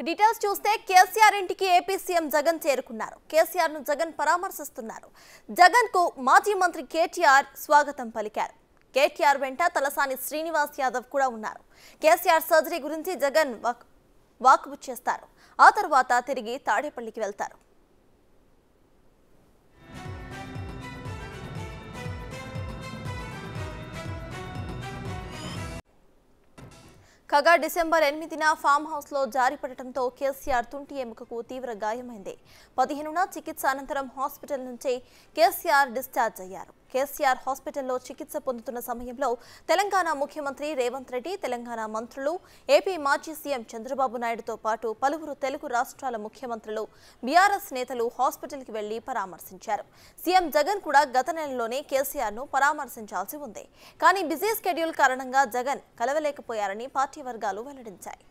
Details చూస్తే కేసీఆర్ ఇంటికి AP CM Jagan చేరుకున్నారు. కేసీఆర్ ను జగన్ పరామర్శిస్తున్నారు. జగన్ కు మాజీ మంత్రి కేటీఆర్ స్వాగతం పలికారు. కేటీఆర్ వెంట తలసాని శ్రీనివాస్ యాదవ్ కూడా ఉన్నారు. కేసీఆర్ సర్జరీ గురించి జగన్ వాకబు చేస్తారు. ఆ తర్వాత తిరిగి తాడేపల్లికి వెళ్తారు. కాగా డిసెంబర్ 8న ఫామ్ హౌస్ లో జారిపడటంతో కేసీఆర్ తుంటి ఎముకకు తీవ్ర గాయమైంది. 15న చికిత్స అనంతరం హాస్పిటల్ నుంచి కేసీఆర్ డిశ్చార్జ్ అయ్యారు. కేసీఆర్ హాస్పిటల్లో చికిత్స పొందుతున్న సమయంలో తెలంగాణ ముఖ్యమంత్రి రేవంత్ రెడ్డి, తెలంగాణ మంత్రులు, ఏపీ మాజీ సీఎం చంద్రబాబు నాయుడుతో పాటు పలువురు తెలుగు రాష్ట్రాల ముఖ్యమంత్రులు, బీఆర్ఎస్ నేతలు హాస్పిటల్కి వెళ్లి పరామర్శించారు. సీఎం జగన్ కూడా గత నెలలోనే కేసీఆర్ ను పరామర్శించాల్సి ఉంది. కానీ బిజీ స్కెడ్యూల్ కారణంగా జగన్ కలవలేకపోయారని పార్టీ వర్గాలు వెల్లడించాయి.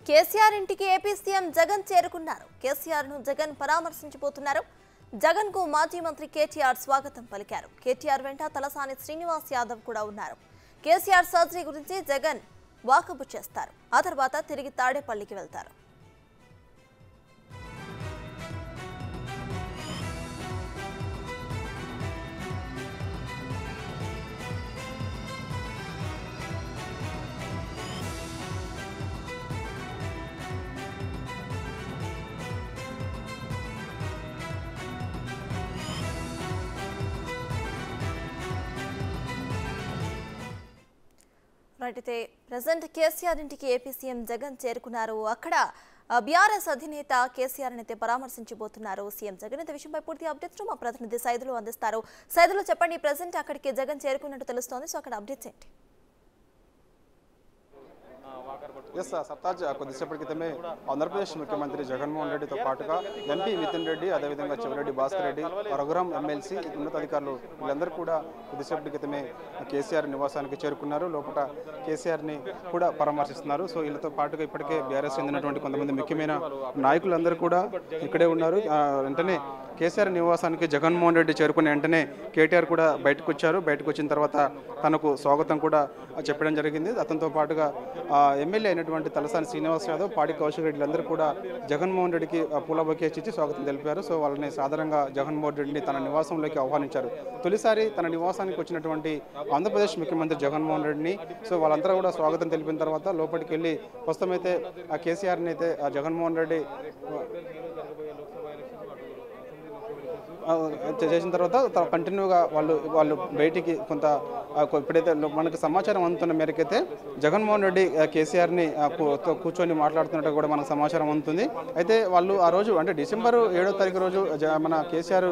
కేసీఆర్ ఇంటికి ఏపీ సీఎం జగన్ చేరుకున్నారు. కేసీఆర్ ను జగన్ పరామర్శించబోతున్నారు. జగన్ కు మాజీ మంత్రి కేటీఆర్ స్వాగతం పలికారు. కేటీఆర్ వెంట తలసాని శ్రీనివాస్ యాదవ్ కూడా ఉన్నారు. కేసీఆర్ సర్జరీ గురించి జగన్ వాకబు చేస్తారు. ఆ తర్వాత తిరిగి తాడేపల్లికి వెళ్తారు. అయితే ప్రెసెంట్ కేసీఆర్ ఇంటికి ఏపీ సీఎం జగన్ చేరుకున్నారు. అక్కడ బీఆర్ఎస్ అధినేత కేసీఆర్ అయితే పరామర్శించబోతున్నారు సీఎం జగన్. ఈ విషయంపై పూర్తి అప్డేట్స్ మా ప్రతినిధి సైదులు అందిస్తారు. సైదులు చెప్పండి, ప్రెసెంట్ అక్కడికి జగన్ చేరుకున్నట్టు తెలుస్తోంది. సో అక్కడ అప్డేట్స్ ఏంటి? ఎస్ సర్తాజ్, కొద్దిసేపటి క్రితమే ఆంధ్రప్రదేశ్ ముఖ్యమంత్రి జగన్మోహన్ రెడ్డితో పాటుగా ఎంపీ మిథున్ రెడ్డి, అదేవిధంగా చెవిరెడ్డి భాస్కర్ రెడ్డి, రఘురాం ఎమ్మెల్సీ ఉన్నతాధికారులు వీళ్ళందరూ కూడా కొద్దిసేపటి క్రితమే కేసీఆర్ నివాసానికి చేరుకున్నారు. లోపల కేసీఆర్ని కూడా పరామర్శిస్తున్నారు. సో వీళ్ళతో పాటుగా ఇప్పటికే బీఆర్ఎస్ చెందినటువంటి కొంతమంది ముఖ్యమైన నాయకులందరూ కూడా ఇక్కడే ఉన్నారు. వెంటనే కేసీఆర్ నివాసానికి జగన్మోహన్ రెడ్డి చేరుకునే వెంటనే కేటీఆర్ కూడా బయటకు వచ్చారు. బయటకు వచ్చిన తర్వాత తనకు స్వాగతం కూడా చెప్పడం జరిగింది. అతనితో పాటుగా ఎమ్మెల్యే అయినటువంటి తలసాని శ్రీనివాస్ యాదవ్, పాడి కౌశిక్ రెడ్డిలందరూ కూడా జగన్మోహన్ రెడ్డికి పూల బొకే ఇచ్చి స్వాగతం తెలిపారు. సో వాళ్ళని సాధారణంగా జగన్మోహన్ రెడ్డిని తన నివాసంలోకి ఆహ్వానించారు. తొలిసారి తన నివాసానికి వచ్చినటువంటి ఆంధ్రప్రదేశ్ ముఖ్యమంత్రి జగన్మోహన్ రెడ్డిని సో వాళ్ళందరూ కూడా స్వాగతం తెలిపిన తర్వాత లోపలికి వెళ్ళి ప్రస్తుతమైతే ఆ కేసీఆర్ని అయితే జగన్మోహన్ రెడ్డి చేసిన తర్వాత కంటిన్యూగా వాళ్ళు బయటికి కొంత ఇప్పుడైతే మనకు సమాచారం అందుతున్న మేరకైతే జగన్మోహన్ రెడ్డి కేసీఆర్ని కూర్చొని మాట్లాడుతున్నట్టు కూడా మనకు సమాచారం అందుతుంది. అయితే వాళ్ళు ఆ రోజు అంటే డిసెంబర్ 7వ తారీఖు రోజు మన కేసీఆర్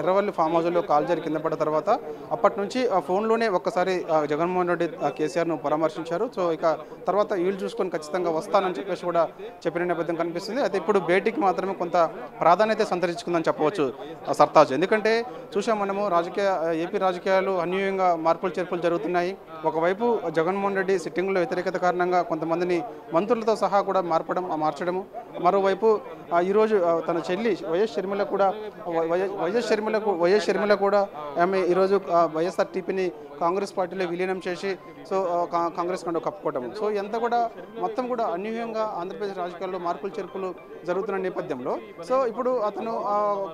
ఎర్రవల్లి ఫామ్ హౌస్లో కాల్జరి కింద పడ్డ తర్వాత అప్పటి నుంచి ఫోన్లోనే ఒక్కసారి జగన్మోహన్ రెడ్డి కేసీఆర్ను పరామర్శించారు. సో ఇక తర్వాత వీళ్ళు చూసుకొని ఖచ్చితంగా వస్తానని చెప్పేసి కూడా చెప్పిన నేపథ్యం కనిపిస్తుంది. అయితే ఇప్పుడు భేటీకి మాత్రమే కొంత ప్రాధాన్యత సంతరించుకుందని చెప్పవచ్చు సర్తాజ్. ఎందుకంటే చూసాం మనము ఏపీ రాజకీయాలు అన్యూయంగా మార్పులు చేర్పులు జరుగుతున్నాయి. ఒకవైపు జగన్మోహన్ రెడ్డి సిట్టింగ్లో వ్యతిరేకత కారణంగా కొంతమందిని మంత్రులతో సహా కూడా మార్చడము, మరోవైపు ఈరోజు తన చెల్లి వైఎస్ షర్మిల కూడా ఆమె ఈరోజు వైఎస్ఆర్టీపీని కాంగ్రెస్ పార్టీలో విలీనం చేసి సో కాంగ్రెస్ కంటే కప్పుకోవటము. సో ఎంత కూడా మొత్తం కూడా అన్యూయంగా ఆంధ్రప్రదేశ్ రాజకీయాల్లో మార్పులు చేర్పులు జరుగుతున్న నేపథ్యంలో సో ఇప్పుడు అతను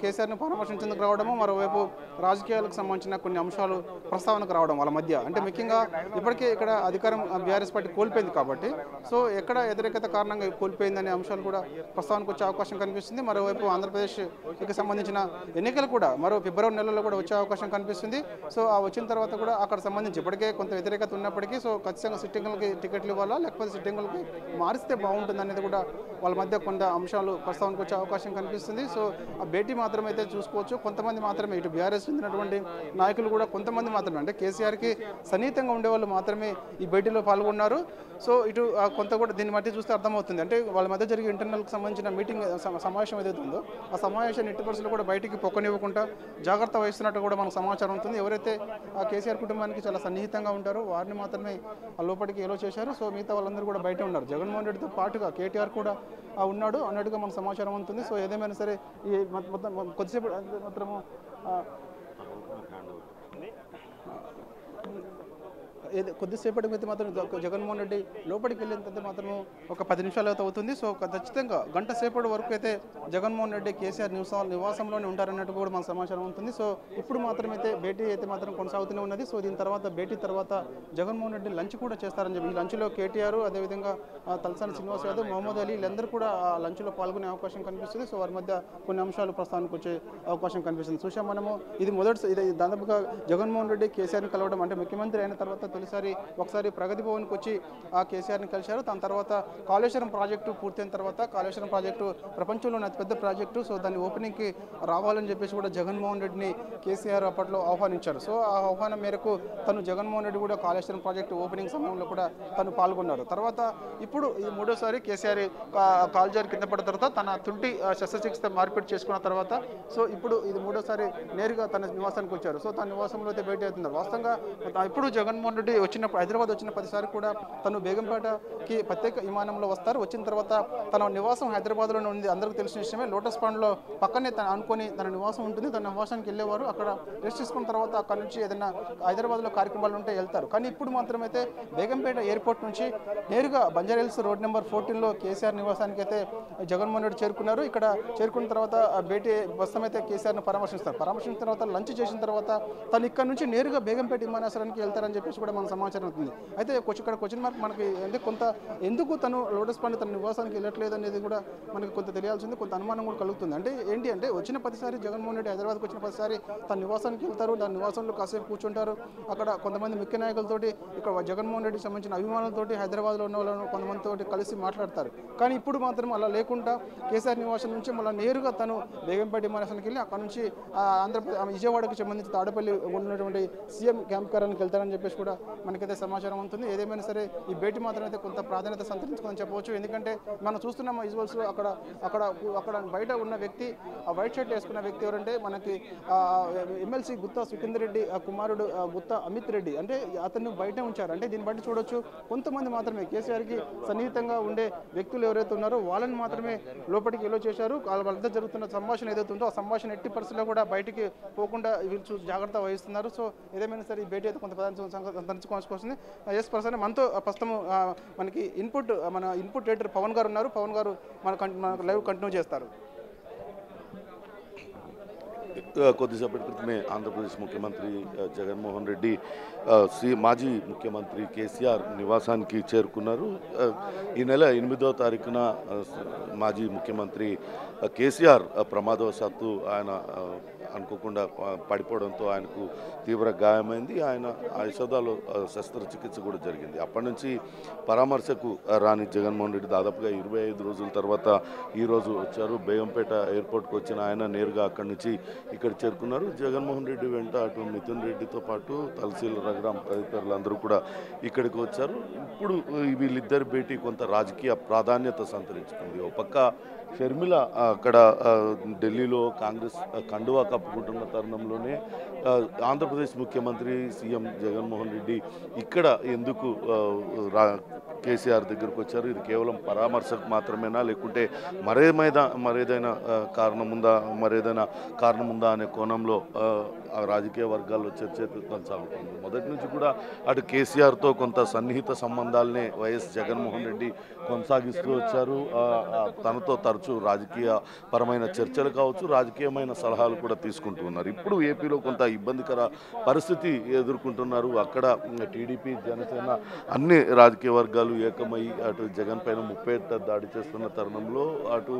కేసీఆర్ను పరామర్శించేందుకు రావడము, మరోవైపు రాజకీయాలకు సంబంధించిన కొన్ని అంశాలు ప్రస్తావనకు రావడం వాళ్ళ మధ్య. అంటే ముఖ్యంగా ఇప్పటికే ఇక్కడ అధికారం బీఆర్ఎస్ పార్టీ కోల్పోయింది కాబట్టి సో ఎక్కడ వ్యతిరేకత కారణంగా కోల్పోయిందనే అంశాలు కూడా ప్రస్తావనకు వచ్చే అవకాశం కనిపిస్తుంది. మరోవైపు ఆంధ్రప్రదేశ్కి సంబంధించిన ఎన్నికలు కూడా మరో ఫిబ్రవరి నెలలో కూడా వచ్చే అవకాశం కనిపిస్తుంది. సో ఆ వచ్చిన తర్వాత కూడా అక్కడ సంబంధించి ఇప్పటికే కొంత వ్యతిరేకత ఉన్నప్పటికీ సో ఖచ్చితంగా సిట్టింగులకి టికెట్లు ఇవ్వాలా లేకపోతే సిట్టింగులకి మారిస్తే బాగుంటుంది అనేది కూడా వాళ్ళ మధ్య కొంత అంశాలు ప్రస్తావనకు వచ్చే అవకాశం కనిపిస్తుంది. సో ఆ భేటీ మాత్రం అయితే చూసుకుంటే చూసుకోవచ్చు. కొంతమంది మాత్రమే ఇటు బీఆర్ఎస్ చెందినటువంటి నాయకులు కూడా కొంతమంది మాత్రమే, అంటే కేసీఆర్కి సన్నిహితంగా ఉండేవాళ్ళు మాత్రమే ఈ భేటీలో పాల్గొన్నారు. సో ఇటు కొంత కూడా దీన్ని బట్టి చూస్తే అర్థమవుతుంది, అంటే వాళ్ళ మధ్య జరిగే ఇంటర్నల్కి సంబంధించిన మీటింగ్ సమావేశం ఏదైతే ఉందో ఆ సమావేశాన్ని ఎట్టి పరిస్థితుల్లో కూడా బయటికి పొక్కనివ్వకుండా జాగ్రత్త వహిస్తున్నట్టు కూడా మనకు సమాచారం ఉంటుంది. ఎవరైతే ఆ కేసీఆర్ కుటుంబానికి చాలా సన్నిహితంగా ఉంటారో వారిని మాత్రమే లోపలికి ఎలో చేశారు. సో మిగతా వాళ్ళందరూ కూడా బయట ఉన్నారు. జగన్మోహన్ రెడ్డితో పాటుగా కేటీఆర్ కూడా ఉన్నాడు అన్నట్టుగా మనకు సమాచారం ఉంటుంది. సో ఏదేమైనా సరే ఈ మొత్తం కొద్దిసేపు మాత్రము కొద్దిసేపటి మీద మాత్రం జగన్మోహన్ రెడ్డి లోపలికి వెళ్ళినంత మాత్రం ఒక 10 నిమిషాలు అయితే అవుతుంది. సో ఖచ్చితంగా గంట సేపటి వరకు అయితే జగన్మోహన్ రెడ్డి కేసీఆర్ నివాసంలోనే ఉంటారన్నట్టు కూడా మనకు సమాచారం ఉంటుంది. సో ఇప్పుడు మాత్రం అయితే భేటీ అయితే మాత్రం కొనసాగుతూనే ఉన్నది. సో దీని తర్వాత భేటీ తర్వాత జగన్మోహన్ రెడ్డి లంచ్ కూడా చేస్తారని చెప్పి, ఈ లంచ్లో కేటీఆర్ అదేవిధంగా తలసాని శ్రీనివాస్ యాదవ్, మహమ్మద్ అలీ వీళ్ళందరూ కూడా ఆ లంచ్లో పాల్గొనే అవకాశం కనిపిస్తుంది. సో వారి మధ్య కొన్ని అంశాలు ప్రస్తావనకు వచ్చే అవకాశం కనిపిస్తుంది. చూసాం మనము, ఇది దాదాపుగా జగన్మోహన్ రెడ్డి కేసీఆర్ని కలవడం, అంటే ముఖ్యమంత్రి అయిన తర్వాత ఒకసారి ప్రగతి భవన్కి వచ్చి ఆ కేసీఆర్ని కలిశారు. దాని తర్వాత కాళేశ్వరం ప్రాజెక్టు పూర్తయిన తర్వాత కాళేశ్వరం ప్రాజెక్టు ప్రపంచంలోని అతిపెద్ద ప్రాజెక్టు, సో దాన్ని ఓపెనింగ్కి రావాలని చెప్పేసి కూడా జగన్మోహన్ రెడ్డిని కేసీఆర్ అప్పట్లో ఆహ్వానించారు. సో ఆ ఆహ్వానం మేరకు జగన్మోహన్ రెడ్డి కూడా కాళేశ్వరం ప్రాజెక్టు ఓపెనింగ్ సమయంలో కూడా పాల్గొన్నారు. తర్వాత ఇప్పుడు ఇది మూడోసారి కేసీఆర్ కాల్జారి కింద పడిన తర్వాత తన తుంటి శస్త్రచికిత్స మార్పిడి చేసుకున్న తర్వాత సో ఇప్పుడు ఇది మూడోసారి నేరుగా తన నివాసానికి వచ్చారు. సో తన నివాసంలో అయితే భేటీ అవుతున్నారు. వాస్తవంగా ఇప్పుడు జగన్మోహన్ రెడ్డి హైదరాబాద్ వచ్చిన ప్రతిసారి కూడా తను బేగంపేటకి ప్రత్యేక విమానంలో వస్తారు. వచ్చిన తర్వాత తన నివాసం హైదరాబాద్లోనే ఉంది, అందరికీ తెలిసిన విషయమే. లోటస్ పాండ్లో పక్కనే అనుకొని తన నివాసం ఉంటుంది. తన నివాసానికి వెళ్ళేవారు, అక్కడ రెస్ట్ తీసుకున్న తర్వాత అక్కడ నుంచి ఏదైనా హైదరాబాద్లో కార్యక్రమాలు ఉంటే వెళ్తారు. కానీ ఇప్పుడు మాత్రమైతే బేగంపేట ఎయిర్పోర్ట్ నుంచి నేరుగా బంజారాహిల్స్ రోడ్ నెంబర్ 14లో కేసీఆర్ నివాసానికి అయితే జగన్మోహన్ రెడ్డి చేరుకున్నారు. ఇక్కడ చేరుకున్న తర్వాత భేటీ ప్రస్తుతం అయితే కేసీఆర్ని పరామర్శించిన తర్వాత లంచ్ చేసిన తర్వాత తను ఇక్కడ నుంచి నేరుగా బేగంపేట విమానాశ్రయానికి వెళ్తారని చెప్పేసి కూడా మనకు సమాచారం అవుతుంది. అయితే ఇక్కడ క్వశ్చన్ మార్క్ మనకి అంటే ఎందుకు తను లోటస్ పాండ్ తన నివాసానికి వెళ్ళట్లేదు అనేది కూడా మనకి కొంత తెలియాల్సింది, కొంత అనుమానం కూడా కలుగుతుంది. అంటే ఏంటి అంటే వచ్చిన ప్రతిసారి జగన్మోహన్ రెడ్డి హైదరాబాద్కి వచ్చిన ప్రతిసారి తన నివాసానికి వెళ్తారు, దాని నివాసంలో కాసేపు కూర్చుంటారు. అక్కడ కొంతమంది ముఖ్య నాయకులతోటి, ఇక్కడ జగన్మోహన్ రెడ్డికి సంబంధించిన అభిమానులతోటి, హైదరాబాద్లో ఉన్న వాళ్ళను కొంతమందితో కలిసి మాట్లాడతారు. కానీ ఇప్పుడు మాత్రం అలా లేకుండా కేసీఆర్ నివాసం నుంచి మళ్ళీ నేరుగా తను బేగంపేట విమానాశ్రయానికి వెళ్ళి అక్కడ నుంచి ఆంధ్రప్రదేశ్ విజయవాడకు సంబంధించి తాడేపల్లి ఉన్నటువంటి సీఎం క్యాంప్ కార్యానికి వెళ్తారని చెప్పేసి కూడా మనకైతే సమాచారం ఉంటుంది. ఏదేమైనా సరే ఈ భేటీ మాత్రం అయితే కొంత ప్రాధాన్యత సంతరించుకుందని చెప్పవచ్చు. ఎందుకంటే మనం చూస్తున్నాం విజువల్స్ అక్కడ బయట ఉన్న వ్యక్తి, ఆ వైట్ షర్ట్ వేసుకున్న వ్యక్తి ఎవరంటే మనకి ఎమ్మెల్సీ గుత్తా సుఖేందర్ రెడ్డి కుమారుడు గుత్తా అమిత్ రెడ్డి, అంటే అతన్ని బయట ఉంచారు. అంటే దీన్ని బట్టి చూడొచ్చు కొంతమంది మాత్రమే కేసీఆర్కి సన్నిహితంగా ఉండే వ్యక్తులు ఎవరైతే ఉన్నారో వాళ్ళని మాత్రమే లోపలికి ఎలో చేశారు. వాళ్ళ వద్ద జరుగుతున్న సంభాషణ ఏదైతే ఉందో ఆ సంభాషణ ఎట్టి పరిస్థితుల్లో కూడా బయటికి పోకుండా వీళ్ళు జాగ్రత్త వహిస్తున్నారు. సో ఏదేమైనా సరే ఈ భేటీ అయితే కొంత సంతరించుకోవాల్సి ఎస్ పర్సన్ మనతో ప్రస్తుతం మనకి మన ఇన్పుట్ రైటర్ పవన్ గారు ఉన్నారు. పవన్ గారు మన లైవ్ కంటిన్యూ చేస్తారు. కొద్దిసేపటి క్రితమే ఆంధ్రప్రదేశ్ ముఖ్యమంత్రి జగన్మోహన్ రెడ్డి మాజీ ముఖ్యమంత్రి కేసీఆర్ నివాసానికి చేరుకున్నారు. ఈ నెల 8వ తారీఖున మాజీ ముఖ్యమంత్రి కేసీఆర్ ప్రమాదవశాత్తు ఆయన అనుకోకుండా పడిపోవడంతో ఆయనకు తీవ్ర గాయమైంది. ఆయన యశోదాలో శస్త్రచికిత్స కూడా జరిగింది. అప్పటి నుంచి పరామర్శకు రాని జగన్మోహన్ రెడ్డి దాదాపుగా 25 రోజుల తర్వాత ఈరోజు వచ్చారు. బేగంపేట ఎయిర్పోర్ట్కి వచ్చిన ఆయన నేరుగా అక్కడి నుంచి ఇక్కడ చేరుకున్నారు. జగన్మోహన్ రెడ్డి వెంట అటు మిథున్ రెడ్డితో పాటు తలసీల రఘురాం తదితరులు అందరూ కూడా ఇక్కడికి వచ్చారు. ఇప్పుడు వీళ్ళిద్దరి భేటీ కొంత రాజకీయ ప్రాధాన్యత సంతరించుకుంది. ఒక పక్క షర్మిల అక్కడ ఢిల్లీలో కాంగ్రెస్ కండువా కప్పుకుంటున్న తరుణంలోనే ఆంధ్రప్రదేశ్ ముఖ్యమంత్రి సీఎం జగన్మోహన్ రెడ్డి ఇక్కడ ఎందుకు కేసీఆర్ దగ్గరకు వచ్చారు, ఇది కేవలం పరామర్శకు మాత్రమేనా లేకుంటే మరేదైనా కారణం ఉందా అనే కోణంలో రాజకీయ వర్గాల్లో చర్చ కొనసాగుతుంది. మొదటి నుంచి కూడా అటు కేసీఆర్తో కొంత సన్నిహిత సంబంధాలనే వైఎస్ జగన్మోహన్ రెడ్డి కొనసాగిస్తూ వచ్చారు. తనతో తరచూ రాజకీయ పరమైన చర్చలు కావచ్చు, రాజకీయమైన సలహాలు కూడా తీసుకుంటూ ఉన్నారు. ఇప్పుడు ఏపీలో కొంత ఇబ్బందికర పరిస్థితి ఎదుర్కొంటున్నారు. అక్కడ టీడీపీ, జనసేన అన్ని రాజకీయ వర్గాలు ఏకమై అటు జగన్ పైన ముప్పేట దాడి చేస్తున్న తరుణంలో అటు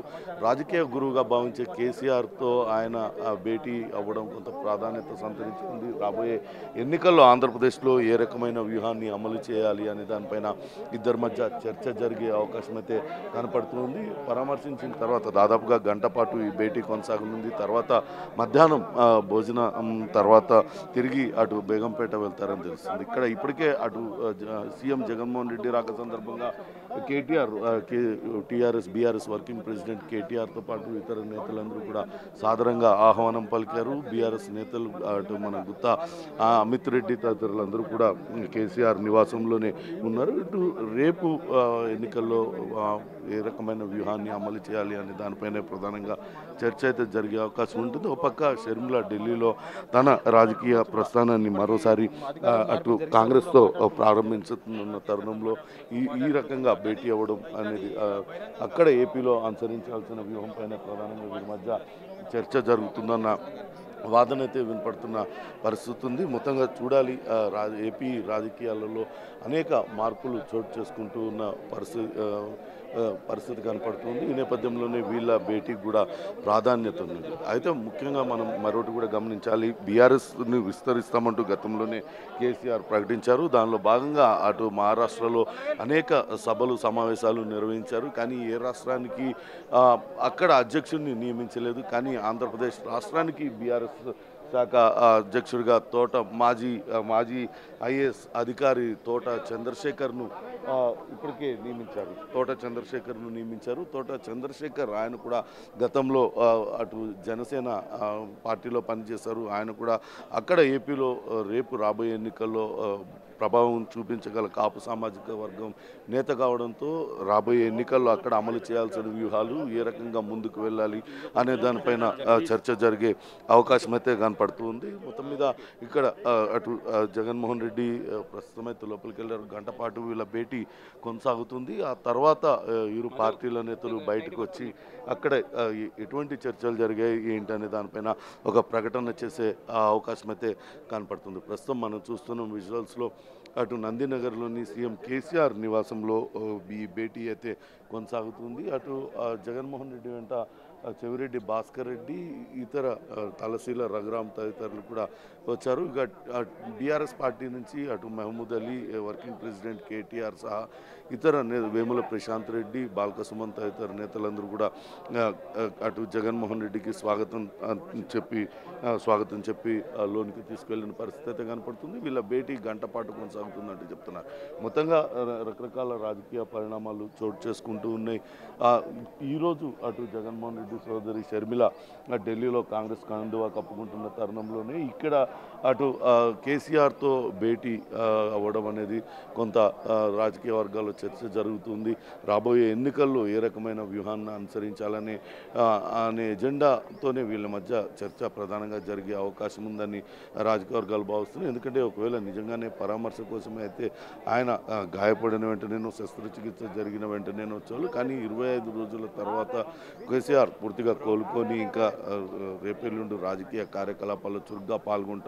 రాజకీయ గురువుగా భావించే కేసీఆర్తో ఆయన భేటీ అవ్వడం కొంత ప్రాధాన్యత సంతరించుకుంది. రాబోయే ఎన్నికల్లో ఆంధ్రప్రదేశ్లో ఏ రకమైన వ్యూహాన్ని అమలు చేయాలి అనే దానిపైన ఇద్దరి మధ్య చర్చ జరిగే అవకాశం అయితే కనపడుతుంది. పరామర్శించిన ముగిసిన తర్వాత దాదాపుగా గంట పాటు ఈ భేటీ కొనసాగనుంది. తర్వాత మధ్యాహ్నం భోజనం తర్వాత తిరిగి అటు బేగంపేట వెళ్తారని తెలుస్తుంది. ఇక్కడ ఇప్పటికే అటు సీఎం జగన్మోహన్ రెడ్డి రాక సందర్భంగా KTR TRS BRS working president కేటీఆర్తో పాటు ఇతర నేతలందరూ కూడా సాదరంగా ఆహ్వానం పలికారు. బీఆర్ఎస్ నేతలు అటు మన గుత్తా అమిత్ రెడ్డి తదితరులందరూ కూడా కేసీఆర్ నివాసంలోనే ఉన్నారు. ఇటు రేపు ఎన్నికల్లో ఏ రకమైన వ్యూహాన్ని అమలు చేయాలి అనే దానిపైనే ప్రధానంగా చర్చ అయితే జరిగే అవకాశం ఉంటుంది. ఒక పక్క షర్మిల ఢిల్లీలో తన రాజకీయ ప్రస్థానాన్ని మరోసారి అటు కాంగ్రెస్తో ప్రారంభించుతున్న తరుణంలో ఈ రకంగా భేటీ అవ్వడం అనేది అక్కడ ఏపీలో అనుసరించాల్సిన వ్యూహం పైన ప్రధానంగా వీరి మధ్య చర్చ జరుగుతుందన్న వాదన అయితే వినపడుతున్న పరిస్థితి ఉంది. మొత్తంగా చూడాలి, ఏపీ రాజకీయాలలో అనేక మార్పులు చోటు చేసుకుంటూ ఉన్న పరిస్థితి కనపడుతుంది. ఈ నేపథ్యంలోనే వీళ్ళ భేటీకి కూడా ప్రాధాన్యత ఉంది. అయితే ముఖ్యంగా మనం మరొకటి కూడా గమనించాలి, బీఆర్ఎస్ని విస్తరిస్తామంటూ గతంలోనే కేసీఆర్ ప్రకటించారు. దానిలో భాగంగా అటు మహారాష్ట్రలో అనేక సభలు సమావేశాలు నిర్వహించారు. కానీ ఏ రాష్ట్రానికి అక్కడ అధ్యక్షుడిని నియమించలేదు. కానీ ఆంధ్రప్రదేశ్ రాష్ట్రానికి బీఆర్ఎస్ శాఖ అధ్యక్షుడిగా మాజీ ఐఏఎస్ అధికారి తోట చంద్రశేఖర్ను ఇప్పటికే నియమించారు. తోట చంద్రశేఖర్ ఆయన కూడా గతంలో అటు జనసేన పార్టీలో పనిచేశారు. ఆయన కూడా అక్కడ ఏపీలో రేపు రాబోయే ఎన్నికల్లో ప్రభావం చూపించగల కాపు సామాజిక వర్గం నేత కావడంతో రాబోయే ఎన్నికల్లో అక్కడ అమలు చేయాల్సిన వ్యూహాలు ఏ రకంగా ముందుకు వెళ్ళాలి అనే దానిపైన చర్చ జరిగే అవకాశం అయితే కనపడుతుంది. మొత్తం మీద ఇక్కడ అటు జగన్మోహన్ రెడ్డి ప్రస్తుతమైతే లోపలికి వెళ్ళారు. గంట పాటు వీళ్ళ భేటీ కొనసాగుతుంది. ఆ తర్వాత ఇరు పార్టీల నేతలు బయటకు వచ్చి అక్కడ ఎటువంటి చర్చలు జరిగాయి ఏంటనే దానిపైన ఒక ప్రకటన చేసే అవకాశం అయితే కనపడుతుంది. ప్రస్తుతం మనం చూస్తున్న విజువల్స్లో అటు నందినగర్లోని సీఎం కేసీఆర్ నివాసంలో ఈ భేటీ అయితే కొనసాగుతుంది. అటు జగన్మోహన్ రెడ్డి వెంట చెవిరెడ్డి భాస్కర్ రెడ్డి, ఇతర తలశీల రఘురామ్ తదితరులు కూడా వచ్చారు. ఇక బీఆర్ఎస్ పార్టీ నుంచి అటు మహమూద్ అలీ, వర్కింగ్ ప్రెసిడెంట్ కేటీఆర్ సహా ఇతర వేముల ప్రశాంత్ రెడ్డి, బాల్క సుమన్ తదితర నేతలందరూ కూడా అటు జగన్మోహన్ రెడ్డికి స్వాగతం చెప్పి లోనికి తీసుకెళ్లిన పరిస్థితి అయితే కనపడుతుంది. వీళ్ళ భేటీ గంట పాటు కొనసాగుతుందంటే చెప్తున్నారు. మొత్తంగా రకరకాల రాజకీయ పరిణామాలు చోటు చేసుకుంటూ ఉన్నాయి. ఈరోజు అటు జగన్మోహన్ రెడ్డి సోదరి షర్మిల ఢిల్లీలో కాంగ్రెస్ కండువా కప్పుకుంటున్న తరుణంలోనే ఇక్కడ అటు కేసీఆర్తో భేటీ అవ్వడం అనేది కొంత రాజకీయ వర్గాల్లో చర్చ జరుగుతుంది. రాబోయే ఎన్నికల్లో ఏ రకమైన వ్యూహాన్ని అనుసరించాలనే ఎజెండాతోనే వీళ్ళ మధ్య చర్చ ప్రధానంగా జరిగే అవకాశం ఉందని రాజకీయ వర్గాలు భావిస్తున్నాయి. ఎందుకంటే ఒకవేళ నిజంగానే పరామర్శ కోసమే అయితే ఆయన గాయపడిన వెంటనేనో శస్త్రచికిత్స జరిగిన వెంటనేనో వచ్చారు. కానీ 25 రోజుల తర్వాత కేసీఆర్ పూర్తిగా కోలుకొని ఇంకా రేపెల్లుండి రాజకీయ కార్యకలాపాల్లో చురుగ్గా పాల్గొంటారు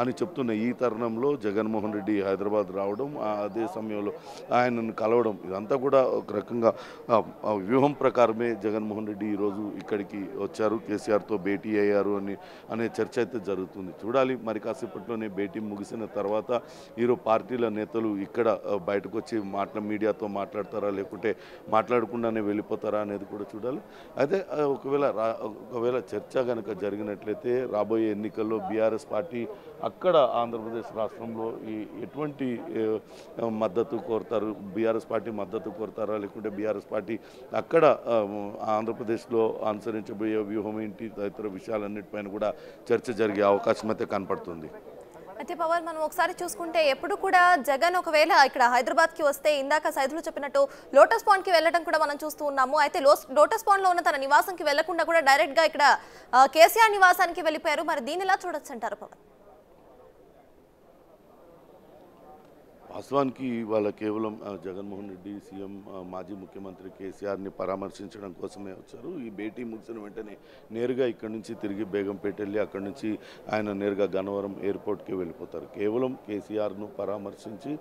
అని చెప్తున్న ఈ తరుణంలో జగన్మోహన్ రెడ్డి హైదరాబాద్ రావడం, అదే సమయంలో ఆయనను కలవడం, ఇదంతా కూడా ఒక రకంగా వ్యూహం ప్రకారమే జగన్మోహన్ రెడ్డి ఈరోజు ఇక్కడికి వచ్చారు, కేసీఆర్తో భేటీ అయ్యారు అనే చర్చ అయితే జరుగుతుంది. చూడాలి, మరి కాసేపట్లోనే భేటీ ముగిసిన తర్వాత ఈరోజు పార్టీల నేతలు ఇక్కడ బయటకు వచ్చి మీడియాతో మాట్లాడతారా లేకుంటే మాట్లాడకుండానే వెళ్ళిపోతారా అనేది కూడా చూడాలి. అయితే ఒకవేళ చర్చ కనుక జరిగినట్లయితే రాబోయే ఎన్నికల్లో బీఆర్ఎస్ పార్టీ అక్కడ ఆంధ్రప్రదేశ్ రాష్ట్రంలో ఎటువంటి మద్దతు కోరుతారు, బీఆర్ఎస్ పార్టీ మద్దతు కోరుతారా లేకుంటే బీఆర్ఎస్ పార్టీ అక్కడ ఆంధ్రప్రదేశ్లో అనుసరించబోయే వ్యూహం ఏంటి తదితర విషయాలన్నిటిపైన కూడా చర్చ జరిగే అవకాశం అయితే కనపడుతుంది. అయితే పవన్, మనం ఒకసారి చూసుకుంటే ఎప్పుడు కూడా జగన్ ఒకవేళ ఇక్కడ హైదరాబాద్కి వస్తే ఇందాక సైదులు చెప్పినట్టు లోటస్ పాండ్కి వెళ్ళడం కూడా మనం చూస్తూ ఉన్నాము. అయితే లోటస్ పాండ్లో ఉన్న తన నివాసంకి వెళ్లకుండా కూడా డైరెక్ట్గా ఇక్కడ కేసీఆర్ నివాసానికి వెళ్ళిపోయారు. మరి దీన్ని ఎలా చూడొచ్చు అంటారు పవన్? వాస్తవానికి వాళ్ళ కేవలం జగన్మోహన్ రెడ్డి సీఎం మాజీ ముఖ్యమంత్రి కేసీఆర్ని పరామర్శించడం కోసమే వచ్చారు. ఈ భేటీ ముగిసిన వెంటనే నేరుగా ఇక్కడి నుంచి తిరిగి బేగంపేట వెళ్ళి అక్కడి నుంచి ఆయన నేరుగా గన్నవరం ఎయిర్పోర్ట్కి వెళ్ళిపోతారు. కేవలం కేసీఆర్ను పరామర్శించి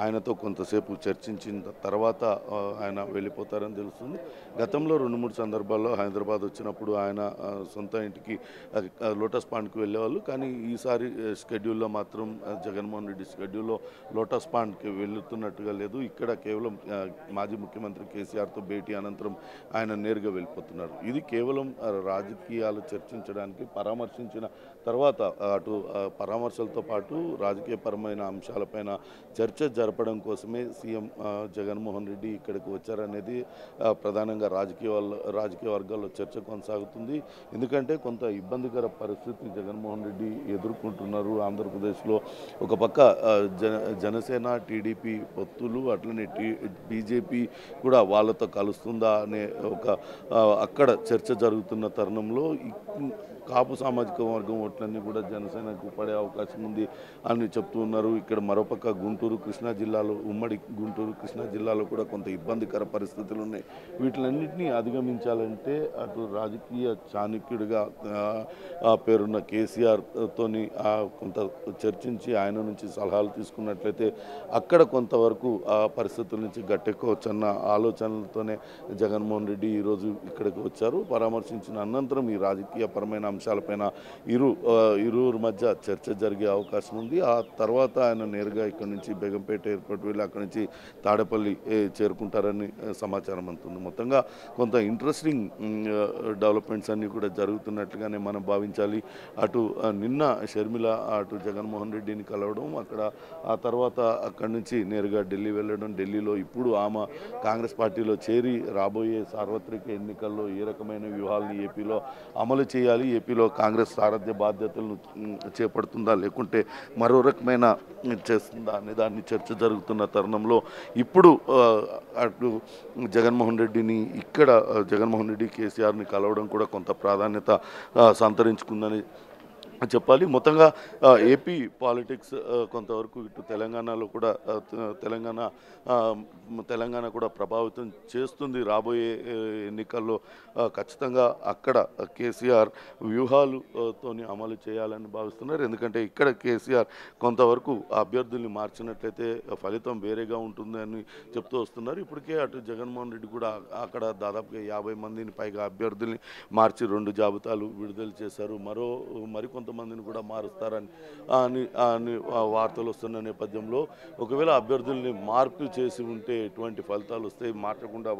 ఆయనతో కొంతసేపు చర్చించిన తర్వాత ఆయన వెళ్ళిపోతారని తెలుస్తుంది. గతంలో 2-3 సందర్భాల్లో హైదరాబాద్ వచ్చినప్పుడు ఆయన సొంత ఇంటికి లోటస్ పాండ్కి వెళ్ళేవాళ్ళు. కానీ ఈసారి షెడ్యూల్లో మాత్రం జగన్మోహన్ రెడ్డి షెడ్యూల్లో లోటస్ పాండ్ రాజస్థాన్కి వెళ్తున్నట్టుగా లేదు. ఇక్కడ కేవలం మాజీ ముఖ్యమంత్రి కేసీఆర్తో భేటీ అనంతరం ఆయన నేరుగా వెళ్ళిపోతున్నారు. ఇది కేవలం రాజకీయాలు చర్చించడానికి పరామర్శించిన తర్వాత అటు పరామర్శలతో పాటు రాజకీయపరమైన అంశాలపైన చర్చ జరపడం కోసమే సీఎం జగన్మోహన్ రెడ్డి ఇక్కడికి వచ్చారనేది ప్రధానంగా రాజకీయ వర్గాల్లో చర్చ కొనసాగుతుంది. ఎందుకంటే కొంత ఇబ్బందికర పరిస్థితి జగన్మోహన్ రెడ్డి ఎదుర్కొంటున్నారు. ఆంధ్రప్రదేశ్లో ఒక పక్క జనసేన టీడీపీ పొత్తులు, అట్లనే బీజేపీ కూడా వాళ్ళతో కలుస్తుందా అనే ఒక అక్కడ చర్చ జరుగుతున్న తరుణంలో కాపు సామాజిక వర్గం ఓట్లన్నీ కూడా జనసేనకు పడే అవకాశం ఉంది అని చెప్తూ ఉన్నారు. ఇక్కడ మరోపక్క గుంటూరు కృష్ణా జిల్లాలో, ఉమ్మడి గుంటూరు కృష్ణా జిల్లాలో కూడా కొంత ఇబ్బందికర పరిస్థితులు ఉన్నాయి. వీటిలన్నింటినీ అధిగమించాలంటే అటు రాజకీయ చాణక్యుడిగా పేరున్న కేసీఆర్తోని కొంత చర్చించి ఆయన నుంచి సలహాలు తీసుకున్నట్లయితే అక్కడ కొంతవరకు ఆ పరిస్థితుల నుంచి గట్టెక్కవచ్చన్న ఆలోచనలతోనే జగన్మోహన్ రెడ్డి ఈరోజు ఇక్కడికి వచ్చారు. పరామర్శించిన అనంతరం ఈ రాజకీయపరమైన అంశాలపైన ఇరువురు మధ్య చర్చ జరిగే అవకాశం ఉంది. ఆ తర్వాత ఆయన నేరుగా ఇక్కడ నుంచి బేగంపేట ఎయిర్పోర్ట్ వెళ్ళి అక్కడి నుంచి తాడేపల్లి చేరుకుంటారని సమాచారం అందుతుంది. మొత్తంగా కొంత ఇంట్రెస్టింగ్ డెవలప్మెంట్స్ అన్నీ కూడా జరుగుతున్నట్లుగానే మనం భావించాలి. అటు నిన్న షర్మిల అటు జగన్మోహన్ రెడ్డిని కలవడం, ఆ తర్వాత అక్కడి నుంచి నేరుగా ఢిల్లీ వెళ్ళడం, ఢిల్లీలో ఇప్పుడు ఆమె కాంగ్రెస్ పార్టీలో చేరి రాబోయే సార్వత్రిక ఎన్నికల్లో ఏ రకమైన వ్యూహాలను ఏపీలో అమలు చేయాలి, ఏపీలో కాంగ్రెస్ సారథ్య బాధ్యతలను చేపడుతుందా లేకుంటే మరో రకమైన చేస్తుందా అనే దాన్ని చర్చ జరుగుతున్న తరుణంలో ఇప్పుడు అటు జగన్మోహన్ రెడ్డి కేసీఆర్ని కలవడం కూడా కొంత ప్రాధాన్యత సంతరించుకుందని చెప్పాలి. మొత్తంగా ఏపీ పాలిటిక్స్ కొంతవరకు ఇటు తెలంగాణలో కూడా తెలంగాణ కూడా ప్రభావితం చేస్తుంది. రాబోయే ఎన్నికల్లో ఖచ్చితంగా అక్కడ కేసీఆర్ వ్యూహాలతోని అమలు చేయాలని భావిస్తున్నారు. ఎందుకంటే ఇక్కడ కేసీఆర్ కొంతవరకు అభ్యర్థుల్ని మార్చినట్లయితే ఫలితం వేరేగా ఉంటుందని చెప్తూ వస్తున్నారు. ఇప్పటికే అటు జగన్మోహన్ రెడ్డి కూడా అక్కడ దాదాపుగా 50 మందిని పైగా అభ్యర్థుల్ని మార్చి 2 జాబితాలు విడుదల చేశారు. మరికొంతమందిని కూడా మారుస్తారని వార్తలు వస్తున్న నేపథ్యంలో ఒకవేళ అభ్యర్థుల్ని మార్పు చేసి ఉంటే ఎటువంటి ఫలితాలు వస్తాయి, మార్చకుండా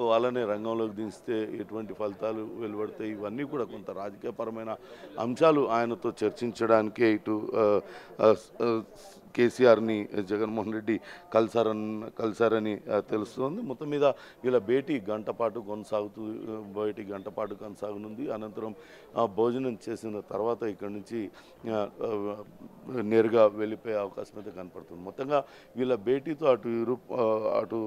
వాళ్ళనే రంగంలోకి దించితే ఎటువంటి ఫలితాలు వెలువడతాయి, ఇవన్నీ కూడా కొంత రాజకీయపరమైన అంశాలు ఆయనతో చర్చించడానికే ఇటు కేసీఆర్ని జగన్మోహన్ రెడ్డి కలిశారని తెలుస్తోంది. మొత్తం మీద వీళ్ళ భేటీ గంట పాటు కొనసాగనుంది. అనంతరం భోజనం చేసిన తర్వాత ఇక్కడి నుంచి నేరుగా వెళ్ళిపోయే అవకాశం అయితే కనపడుతుంది. మొత్తంగా వీళ్ళ భేటీతో అటు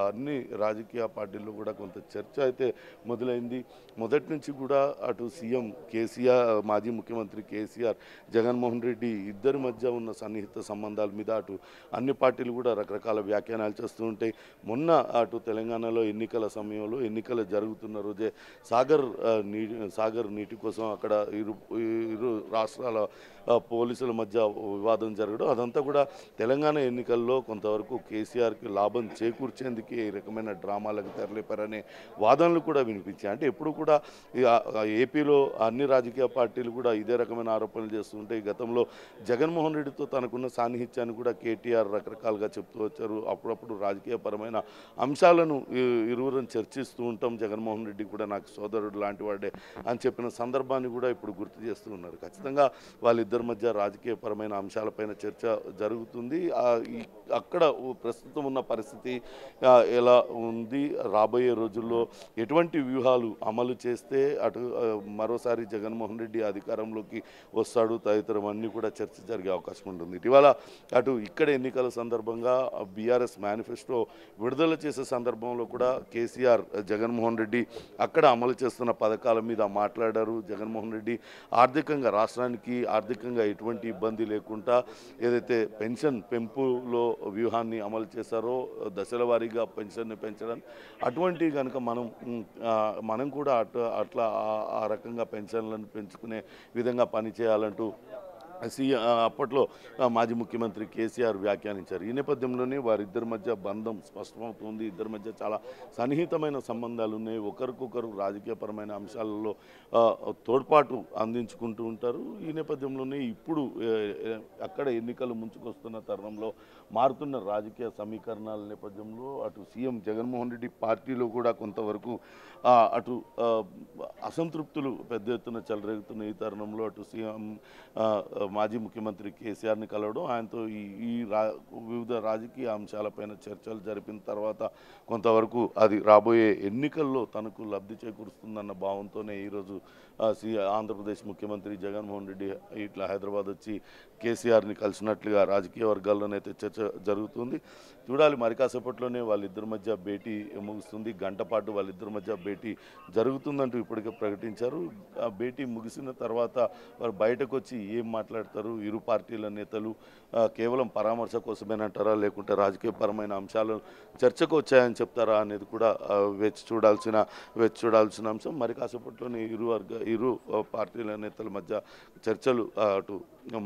అన్ని రాజకీయ పార్టీల్లో కూడా కొంత చర్చ అయితే మొదలైంది. మొదటి నుంచి కూడా అటు సీఎం కేసీఆర్, మాజీ ముఖ్యమంత్రి కేసీఆర్, జగన్మోహన్ రెడ్డి ఇద్దరి మధ్య ఉన్న సన్నిహిత సంబంధాల మీద అటు అన్ని పార్టీలు కూడా రకరకాల వ్యాఖ్యానాలు చేస్తూ ఉంటాయి. మొన్న అటు తెలంగాణలో ఎన్నికల సమయంలో ఎన్నికలు జరుగుతున్న రోజే సాగర్ నీటి కోసం అక్కడ ఇరు రాష్ట్రాల పోలీసుల మధ్య వివాదం జరగడం, అదంతా కూడా తెలంగాణ ఎన్నికల్లో కొంతవరకు కేసీఆర్కి లాభం చేకూర్చేందుకే ఈ రకమైన డ్రామాలకు తెరలేపారనే వాదనలు కూడా వినిపించాయి. అంటే ఎప్పుడు కూడా ఏపీలో అన్ని రాజకీయ పార్టీలు కూడా ఇదే రకమైన ఆరోపణలు చేస్తుంటే గతంలో జగన్మోహన్ రెడ్డితో తనకున్న సాన్నిహిత్యాన్ని కూడా కేటీఆర్ రకరకాలుగా చెప్తూ వచ్చారు. అప్పుడప్పుడు రాజకీయపరమైన అంశాలను ఇరువురం చర్చిస్తూ ఉంటాం. జగన్మోహన్ రెడ్డి కూడా నాకు సోదరుడు లాంటి వాడే అని చెప్పిన సందర్భాన్ని కూడా ఇప్పుడు గుర్తు చేస్తూ ఉన్నారు. ఖచ్చితంగా వాళ్ళిద్దరి మధ్య రాజకీయపరమైన అంశాలపైన చర్చ జరుగుతుంది. అక్కడ ప్రస్తుతం ఉన్న పరిస్థితి ఎలా ఉంది, రాబోయే రోజుల్లో ఎటువంటి వ్యూహాలు అమలు చేస్తే అటు మరోసారి జగన్మోహన్ రెడ్డి అధికారంలోకి వస్తాడు తదితరం అన్నీ కూడా చర్చ జరిగే అవకాశం ఉంటుంది. ఇటీవల అటు ఇక్కడ ఎన్నికల సందర్భంగా బీఆర్ఎస్ మేనిఫెస్టో విడుదల చేసే సందర్భంలో కూడా కేసీఆర్, జగన్మోహన్ రెడ్డి అక్కడ అమలు చేస్తున్న పథకాల మీద మాట్లాడారు. జగన్మోహన్ రెడ్డి రాష్ట్రానికి ఆర్థికంగా ఎటువంటి ఇబ్బంది లేకుండా ఏదైతే పెన్షన్ పెంపులో వ్యూహాన్ని అమలు చేశారో, దశల వారీగా పెన్షన్ని పెంచడానికి అటువంటి కనుక మనం కూడా అట్లా ఆ రకంగా పెన్షన్లను పెంచుకునే విధంగా పనిచేయాలంటూ అప్పట్లో మాజీ ముఖ్యమంత్రి కేసీఆర్ వ్యాఖ్యానించారు. ఈ నేపథ్యంలోనే వారిద్దరి మధ్య బంధం స్పష్టమవుతుంది. ఇద్దరి మధ్య చాలా సన్నిహితమైన సంబంధాలు ఉన్నాయి. ఒకరికొకరు రాజకీయపరమైన అంశాలలో తోడ్పాటు అందించుకుంటూ ఉంటారు. ఈ నేపథ్యంలోనే ఇప్పుడు అక్కడ ఎన్నికలు ముంచుకొస్తున్న తరుణంలో మారుతున్న రాజకీయ సమీకరణాల నేపథ్యంలో అటు సీఎం జగన్మోహన్ రెడ్డి పార్టీలో కూడా కొంతవరకు అటు అసంతృప్తులు పెద్ద ఎత్తున చెలరేగుతున్న ఈ తరుణంలో అటు సీఎం మాజీ ముఖ్యమంత్రి కేసీఆర్ని కలవడం, ఆయనతో వివిధ రాజకీయ అంశాలపైన చర్చలు జరిపిన తర్వాత కొంతవరకు అది రాబోయే ఎన్నికల్లో తనకు లబ్ధి చేకూరుస్తుందన్న భావంతోనే ఈరోజు ఆంధ్రప్రదేశ్ ముఖ్యమంత్రి జగన్మోహన్ రెడ్డి ఇట్లా హైదరాబాద్ వచ్చి కేసీఆర్ని కలిసినట్లుగా రాజకీయ వర్గాల్లోనైతే చర్చ జరుగుతుంది. చూడాలి, మరి కాసేపట్లోనే వాళ్ళిద్దరి మధ్య భేటీ ముగుస్తుంది. గంట పాటు వాళ్ళిద్దరి మధ్య భేటీ జరుగుతుందంటూ ఇప్పటికే ప్రకటించారు. ఆ భేటీ ముగిసిన తర్వాత వారు బయటకు వచ్చి ఏం మాట్లాడతారు, ఇరు పార్టీల నేతలు కేవలం పరామర్శ కోసమేనంటారా లేకుంటే రాజకీయపరమైన అంశాలు చర్చకు వచ్చాయని చెప్తారా అనేది కూడా వేచి చూడాల్సిన అంశం. మరి కాసేపట్లోనే ఇరు పార్టీల నేతల మధ్య చర్చలు అటు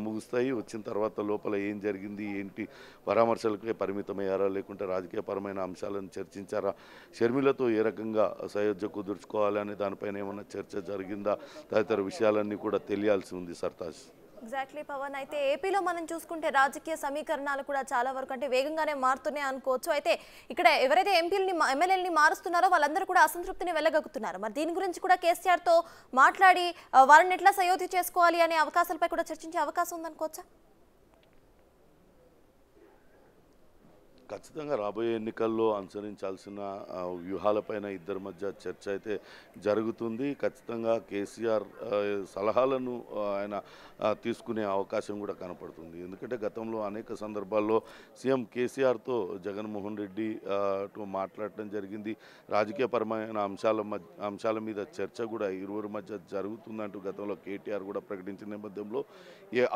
ముగుస్తాయి. వచ్చిన తర్వాత లోపల ఏం జరిగింది, ఏంటి, పరామర్శలకే పరిమితమయ్యారా లేకుంటే రాజకీయపరమైన అంశాలను చర్చించారా, షర్మిలతో ఏ రకంగా సయోధ్య కుదుర్చుకోవాలి అనే దానిపైన ఏమైనా చర్చ జరిగిందా, తదితర విషయాలన్నీ కూడా తెలియాల్సి ఉంది సర్తాజ్. ఎగ్జాక్ట్లీ పవన్. అయితే ఏపీలో మనం చూసుకుంటే రాజకీయ సమీకరణాలు కూడా చాలా వరకు అంటే వేగంగానే మారుతున్నాయి అనుకోవచ్చు. అయితే ఇక్కడ ఎవరైతే ఎమ్మెల్యేలని మారుస్తున్నారో వాళ్ళందరూ కూడా అసంతృప్తిని వెళ్ళగక్కుతున్నారు. మరి దీని గురించి కూడా కేసీఆర్తో మాట్లాడి వారిని ఎట్లా సయోధ్య చేసుకోవాలి అనే అవకాశాలపై కూడా చర్చించే అవకాశం ఉందనుకోవచ్చా? ఖచ్చితంగా రాబోయే ఎన్నికల్లో అనుసరించాల్సిన వ్యూహాలపైన ఇద్దరి మధ్య చర్చ అయితే జరుగుతుంది. ఖచ్చితంగా కేసీఆర్ సలహాలను ఆయన తీసుకునే అవకాశం కూడా కనపడుతుంది. ఎందుకంటే గతంలో అనేక సందర్భాల్లో సీఎం కేసీఆర్తో జగన్మోహన్ రెడ్డి మాట్లాడటం జరిగింది. రాజకీయపరమైన అంశాల మీద చర్చ కూడా ఇరువురి మధ్య జరుగుతుందంటూ గతంలో కేటీఆర్ కూడా ప్రకటించిన నేపథ్యంలో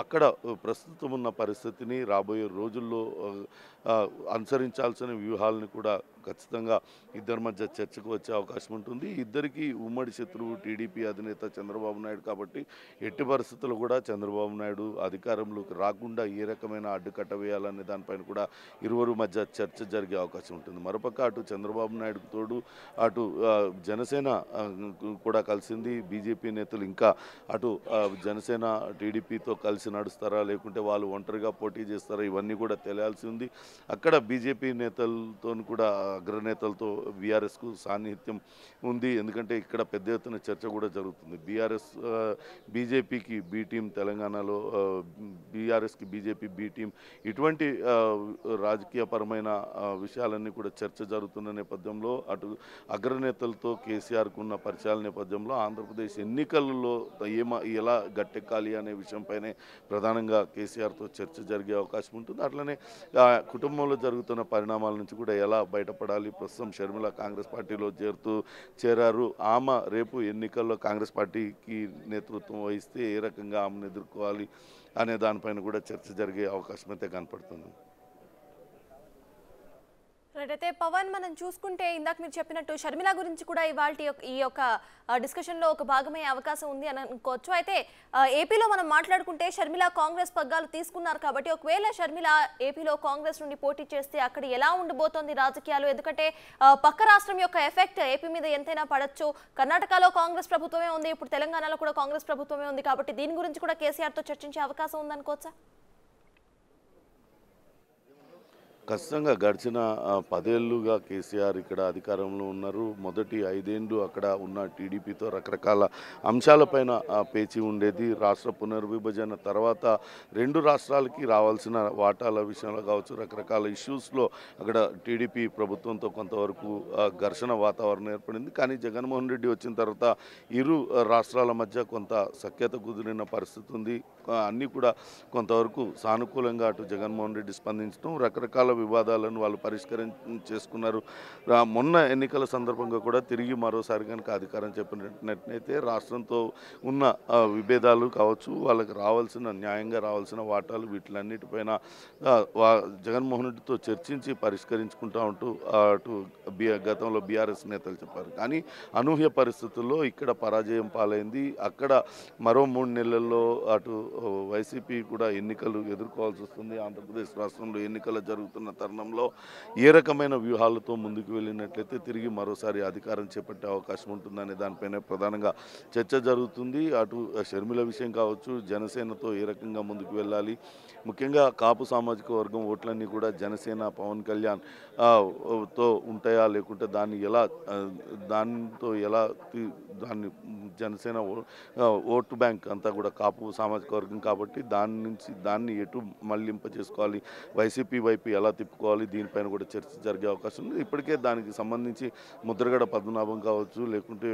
అక్కడ ప్రస్తుతం ఉన్న పరిస్థితిని రాబోయే రోజుల్లో అనుసరించాల్సిన వ్యూహాలను కూడా ఖచ్చితంగా ఇద్దరి మధ్య చర్చకు వచ్చే అవకాశం ఉంటుంది. ఇద్దరికి ఉమ్మడి శత్రువు టీడీపీ అధినేత చంద్రబాబు నాయుడు కాబట్టి ఎట్టి పరిస్థితుల్లో కూడా చంద్రబాబు నాయుడు అధికారంలోకి రాకుండా ఏ రకమైన అడ్డుకట్ట వేయాలనే దానిపైన కూడా ఇరువురు మధ్య చర్చ జరిగే అవకాశం ఉంటుంది. మరోపక్క అటు చంద్రబాబు నాయుడుకు తోడు అటు జనసేన కూడా కలిసింది. బీజేపీ నేతలు ఇంకా అటు జనసేన టీడీపీతో కలిసి నడుస్తారా లేకుంటే వాళ్ళు ఒంటరిగా పోటీ చేస్తారా, ఇవన్నీ కూడా తెలియాల్సి ఉంది. అక్కడ బీజేపీ నేతలతో కూడా అగ్రనేతలతో బీఆర్ఎస్కు సాన్నిహిత్యం ఉంది. ఎందుకంటే ఇక్కడ పెద్ద ఎత్తున చర్చ కూడా జరుగుతుంది. బీజేపీకి బీ టీం, తెలంగాణలో బీఆర్ఎస్కి బీజేపీ బీ టీం, ఇటువంటి రాజకీయపరమైన విషయాలన్నీ కూడా చర్చ జరుగుతున్న నేపథ్యంలో అటు అగ్రనేతలతో కేసీఆర్కు ఉన్న పరిచయాల నేపథ్యంలో ఆంధ్రప్రదేశ్ ఎన్నికలలో ఎలా గట్టెక్కాలి అనే విషయంపైనే ప్రధానంగా కేసీఆర్తో చర్చ జరిగే అవకాశం ఉంటుంది. అట్లనే కుటుంబంలో జరుగుతున్న పరిణామాల నుంచి కూడా ఎలా బయటపడాలి, ప్రస్తుతం షర్మిల కాంగ్రెస్ పార్టీలో చేరారు, ఆమె రేపు ఎన్నికల్లో కాంగ్రెస్ పార్టీకి నేతృత్వం వహిస్తే ఏ రకంగా ఆమెను ఎదుర్కోవాలి అనే దానిపైన కూడా చర్చ జరిగే అవకాశం అయితే కనపడుతుంది. అయితే పవన్, మనం చూసుకుంటే ఇందాక మీరు చెప్పినట్టు షర్మిల గురించి కూడా ఇవాళ ఈ యొక్క డిస్కషన్లో ఒక భాగమయ్యే అవకాశం ఉంది అని అనుకోవచ్చు. అయితే ఏపీలో మనం మాట్లాడుకుంటే షర్మిల కాంగ్రెస్ పగ్గాలు తీసుకున్నారు కాబట్టి ఒకవేళ షర్మిల ఏపీలో కాంగ్రెస్ నుండి పోటీ చేస్తే అక్కడ ఎలా ఉండబోతోంది రాజకీయాలు? ఎందుకంటే పక్క రాష్ట్రం యొక్క ఎఫెక్ట్ ఏపీ మీద ఎంతైనా పడచ్చు. కర్ణాటకలో కాంగ్రెస్ ప్రభుత్వమే ఉంది, ఇప్పుడు తెలంగాణలో కూడా కాంగ్రెస్ ప్రభుత్వమే ఉంది కాబట్టి దీని గురించి కూడా కేసీఆర్తో చర్చించే అవకాశం ఉందనుకోవచ్చా? ఖచ్చితంగా గడిచిన 10 ఏళ్ళుగా కేసీఆర్ ఇక్కడ అధికారంలో ఉన్నారు. మొదటి 5 ఏళ్ళు అక్కడ ఉన్న టీడీపీతో రకరకాల అంశాలపైన పేచి ఉండేది. రాష్ట్ర పునర్విభజన తర్వాత 2 రాష్ట్రాలకి రావాల్సిన వాటాల విషయంలో కావచ్చు, రకరకాల ఇష్యూస్లో అక్కడ టీడీపీ ప్రభుత్వంతో కొంతవరకు ఘర్షణ వాతావరణం ఏర్పడింది. కానీ జగన్మోహన్ రెడ్డి వచ్చిన తర్వాత ఇరు రాష్ట్రాల మధ్య కొంత సఖ్యత కుదిరిన పరిస్థితి ఉంది. అన్నీ కూడా కొంతవరకు సానుకూలంగా అటు జగన్మోహన్ రెడ్డి స్పందించడం, రకరకాల వివాదాలను వాళ్ళు చేసుకున్నారు. మొన్న ఎన్నికల సందర్భంగా కూడా తిరిగి మరోసారి కనుక అధికారం చెప్పినట్లయితే రాష్ట్రంతో ఉన్న విభేదాలు కావచ్చు, వాళ్ళకి న్యాయంగా రావాల్సిన వాటాలు, వీటిలన్నిటిపైన జగన్మోహన్ రెడ్డితో చర్చించి పరిష్కరించుకుంటూ ఉంటూ అటు గతంలో బీఆర్ఎస్ నేతలు చెప్పారు. కానీ అనూహ్య పరిస్థితుల్లో ఇక్కడ పరాజయం పాలైంది. అక్కడ మరో 3 నెలల్లో అటు వైసీపీ కూడా ఎన్నికలు ఎదుర్కోవాల్సి వస్తుంది. ఆంధ్రప్రదేశ్ రాష్ట్రంలో ఎన్నికలు జరుగుతున్న తరుణంలో ఏ రకమైన వ్యూహాలతో ముందుకు వెళ్ళినట్లయితే తిరిగి మరోసారి అధికారం చేపట్టే అవకాశం ఉంటుందనే దానిపైన ప్రధానంగా చర్చ జరుగుతుంది. అటు షర్మిల విషయం కావచ్చు, జనసేనతో ఏ రకంగా ముందుకు వెళ్ళాలి, ముఖ్యంగా కాపు సామాజిక వర్గం ఓట్లన్నీ కూడా జనసేన పవన్ కళ్యాణ్ తో ఉంటాయా, లేకుంటే దాన్ని జనసేన ఓటు బ్యాంక్ అంతా కూడా కాపు సామాజిక వర్గం కాబట్టి దాన్ని ఎటు మళ్లింప చేసుకోవాలి, వైసీపీ వైపు ఎలా తిప్పుకోవాలి, దీనిపైన కూడా చర్చ జరిగే అవకాశం ఉంది. ఇప్పటికే దానికి సంబంధించి ముద్రగడ పద్మనాభం కావచ్చు, లేకుంటే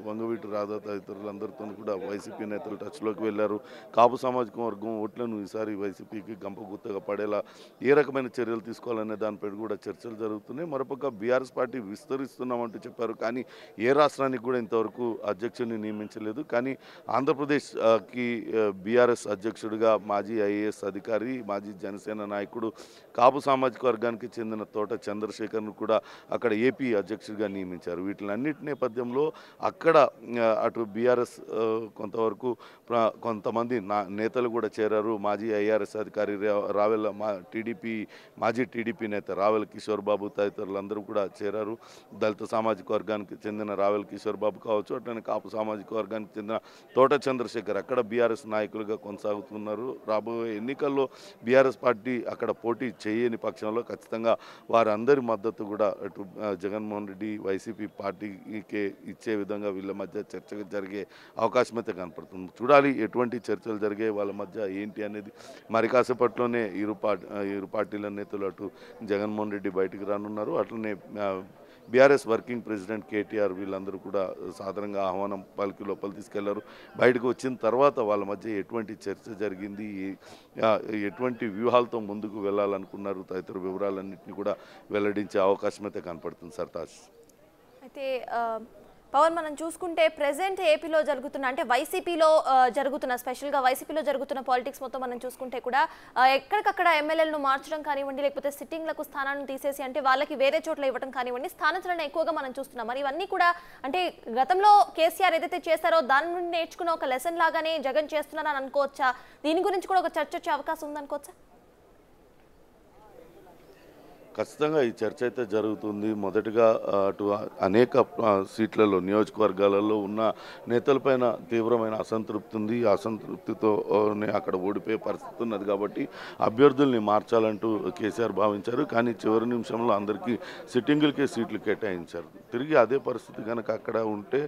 వంగవీటి రాధా తదితరులందరితో కూడా వైసీపీ నేతలు టచ్లోకి వెళ్ళారు. కాపు సామాజిక వర్గం ఓట్లను ఈసారి వైసీపీకి గంపగుత్తగా పడేలా ఏ రకమైన చర్యలు తీసుకోవాలనే దానిపై కూడా చర్చలు జరుగుతున్నాయి. మరోపక్క బీఆర్ఎస్ పార్టీ విస్తరిస్తున్నామంటూ చెప్పారు, కానీ ఏ రాష్ట్రానికి కూడా ఇంతవరకు అధ్యక్షుడిని నియమించలేదు. కానీ ఆంధ్రప్రదేశ్కి బీఆర్ఎస్ అధ్యక్షుడిగా మాజీ ఐఏఎస్ అధికారి, మాజీ జనసేన నాయకుడు, కాపు సామాజిక వర్గానికి చెందిన తోట చంద్రశేఖర్ను కూడా అక్కడ ఏపీ అధ్యక్షుడిగా నియమించారు. వీటిలన్నిటి నేపథ్యంలో అక్కడ అటు బీఆర్ఎస్ కొంతవరకు కొంతమంది నేతలు కూడా చేరారు. మాజీ ఐఆర్ఎస్ అధికారి రావెల మాజీ టీడీపీ నేత రావెల కిషోర్ బాబు తదితరులందరూ కూడా చేరారు. దళిత సామాజిక వర్గానికి చెందిన రావెల కిషోర్ బాబు కావచ్చు, అట్లనే కాపు సామాజిక వర్గానికి చెందిన తోట చంద్రశేఖర్ అక్కడ బీఆర్ఎస్ నాయకులుగా కొనసాగుతున్నారు. రాబోయే ఎన్నికల్లో బీఆర్ఎస్ పార్టీ అక్కడ పోటీ చేయని పక్షంలో ఖచ్చితంగా వారందరి మద్దతు కూడా అటు జగన్మోహన్ రెడ్డి వైసీపీ పార్టీకే ఇచ్చే విధంగా వీళ్ళ మధ్య చర్చ జరిగే అవకాశం అయితే కనపడుతుంది. చూడాలి ఎటువంటి చర్చలు జరిగే వాళ్ళ మధ్య ఏంటి అనేది. మరి కాసేపట్లోనే ఇరు పార్టీల నేతలు అటు జగన్మోహన్ రెడ్డి బయటికి రానున్నారు. అట్లనే బీఆర్ఎస్ వర్కింగ్ ప్రెసిడెంట్ కేటీఆర్ వీళ్ళందరూ కూడా సాధారణంగా ఆహ్వానం పలికి లోపల తీసుకెళ్లారు. బయటకు వచ్చిన తర్వాత వాళ్ళ మధ్య ఎటువంటి చర్చ జరిగింది, ఎటువంటి వ్యూహాలతో ముందుకు వెళ్ళాలనుకున్నారు తదితర వివరాలన్నింటినీ కూడా వెల్లడించే అవకాశం అయితే కనపడుతుంది. సర్తాజ్ అయితే పవన్, మనం చూసుకుంటే ప్రెసెంట్ ఏపీలో జరుగుతున్న, అంటే వైసీపీలో జరుగుతున్న, స్పెషల్గా వైసీపీలో జరుగుతున్న పాలిటిక్స్ మొత్తం మనం చూసుకుంటే కూడా ఎక్కడికక్కడ ఎమ్మెల్యేలను మార్చడం కానివ్వండి, లేకపోతే సిట్టింగ్లకు స్థానాలను తీసేసి అంటే వాళ్ళకి వేరే చోట్ల ఇవ్వడం కానివ్వండి, స్థానాంతరణ ఎక్కువగా మనం చూస్తున్నాం. మరి ఇవన్నీ కూడా అంటే గతంలో కేసీఆర్ ఏదైతే చేశారో దాని నుండి నేర్చుకున్న ఒక లెసన్ లాగానే జగన్ చేస్తున్నారని అనుకోవచ్చా? దీని గురించి కూడా ఒక చర్చ వచ్చే అవకాశం ఉందనుకోవచ్చా? ఖచ్చితంగా ఈ చర్చ అయితే జరుగుతుంది. మొదటగా అటు అనేక సీట్లలో నియోజకవర్గాలలో ఉన్న నేతలపైన తీవ్రమైన అసంతృప్తి ఉంది. అసంతృప్తితోనే అక్కడ ఓడిపోయే పరిస్థితి ఉన్నది కాబట్టి అభ్యర్థుల్ని మార్చాలంటూ కేసీఆర్ భావించారు. కానీ చివరి నిమిషంలో అందరికీ సిట్టింగులకే సీట్లు కేటాయించారు. తిరిగి అదే పరిస్థితి కనుక అక్కడ ఉంటే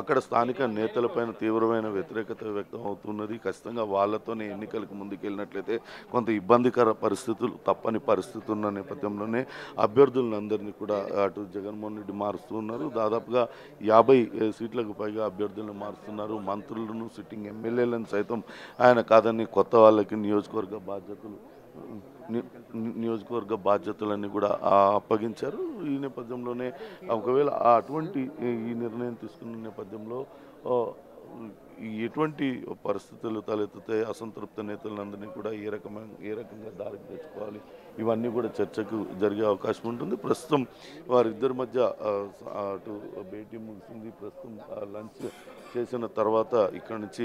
అక్కడ స్థానిక నేతలపైన తీవ్రమైన వ్యతిరేకత వ్యక్తం అవుతున్నది. ఖచ్చితంగా వాళ్ళతోనే ఎన్నికలకు ముందుకెళ్ళినట్లయితే కొంత ఇబ్బందికర పరిస్థితులు తప్పని పరిస్థితి ఉన్న నేపథ్యంలోనే అభ్యర్థులందరినీ కూడా అటు జగన్మోహన్ రెడ్డి మారుస్తున్నారు. దాదాపుగా 50 సీట్లకు పైగా అభ్యర్థులను మారుస్తున్నారు. మంత్రులను, సిట్టింగ్ ఎమ్మెల్యేలను సైతం ఆయన కాదని కొత్త వాళ్ళకి నియోజకవర్గ బాధ్యతలన్నీ కూడా అప్పగించారు. ఈ నేపథ్యంలోనే ఒకవేళ అటువంటి ఈ నిర్ణయం తీసుకున్న నేపథ్యంలో ఎటువంటి పరిస్థితులు తలెత్తుతాయి, అసంతృప్త నేతలందరినీ కూడా ఏ రకంగా దారికి తెచ్చుకోవాలి, ఇవన్నీ కూడా చర్చకు జరిగే అవకాశం ఉంటుంది. ప్రస్తుతం వారిద్దరి మధ్య అటు భేటీ ముగిసింది. ప్రస్తుతం లంచ్ చేసిన తర్వాత ఇక్కడ నుంచి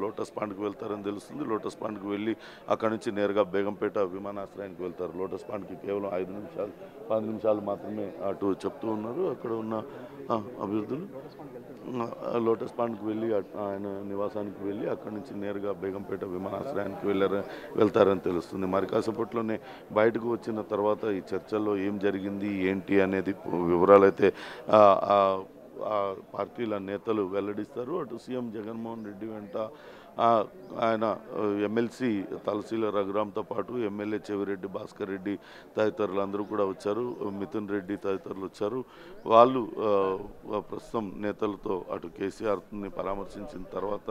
లోటస్ పాండ్కి వెళ్తారని తెలుస్తుంది. లోటస్ పాండ్కి వెళ్ళి అక్కడ నుంచి నేరుగా బేగంపేట విమానాశ్రయానికి వెళ్తారు. లోటస్ పాండ్కి కేవలం 10 నిమిషాలు మాత్రమే అటు చెప్తూ ఉన్నారు అక్కడ ఉన్న అభ్యర్థులు. లోటస్ పాండ్కి వెళ్ళి ఆయన నివాసానికి వెళ్ళి అక్కడి నుంచి నేరుగా బేగంపేట విమానాశ్రయానికి వెళ్తారని తెలుస్తుంది. మరి కాసేపట్లోనే బయటకు వచ్చిన తర్వాత ఈ చర్చల్లో ఏం జరిగింది ఏంటి అనేది వివరాలు అయితే పార్టీల నేతలు వెల్లడిస్తారు. అటు సీఎం జగన్మోహన్ రెడ్డి వెంట ఆయన ఎమ్మెల్సీ తలశీల రఘురామ్తో పాటు ఎమ్మెల్యే చెవిరెడ్డి భాస్కర్ రెడ్డి తదితరులందరూ కూడా వచ్చారు. మిథున్ రెడ్డి తదితరులు వచ్చారు. వాళ్ళు ప్రస్తుతం నేతలతో అటు కేసీఆర్ని పరామర్శించిన తర్వాత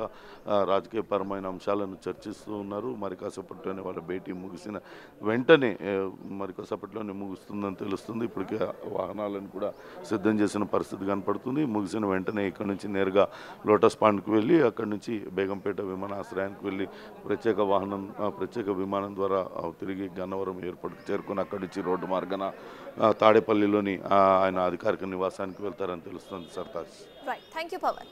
రాజకీయపరమైన అంశాలను చర్చిస్తూ ఉన్నారు. మరి కాసేపట్లోనే వాళ్ళ భేటీ ముగిసిన వెంటనే ముగుస్తుందని తెలుస్తుంది. ఇప్పటికే వాహనాలను కూడా సిద్ధం చేసిన పరిస్థితి కనపడుతుంది. ముగిసిన వెంటనే ఇక్కడ నుంచి నేరుగా లోటస్ పాండ్కి వెళ్ళి అక్కడి నుంచి బేగంపేట విమానాశ్రయానికి వెళ్ళి ప్రత్యేక విమానం ద్వారా తిరిగి గన్నవరం ఎయిర్పోర్ట్కి చేరుకుని అక్కడి నుంచి రోడ్డు మార్గాన తాడేపల్లిలోని ఆయన అధికారిక నివాసానికి వెళ్తారని తెలుస్తుంది. Sartaj. Right, thank you Pawan.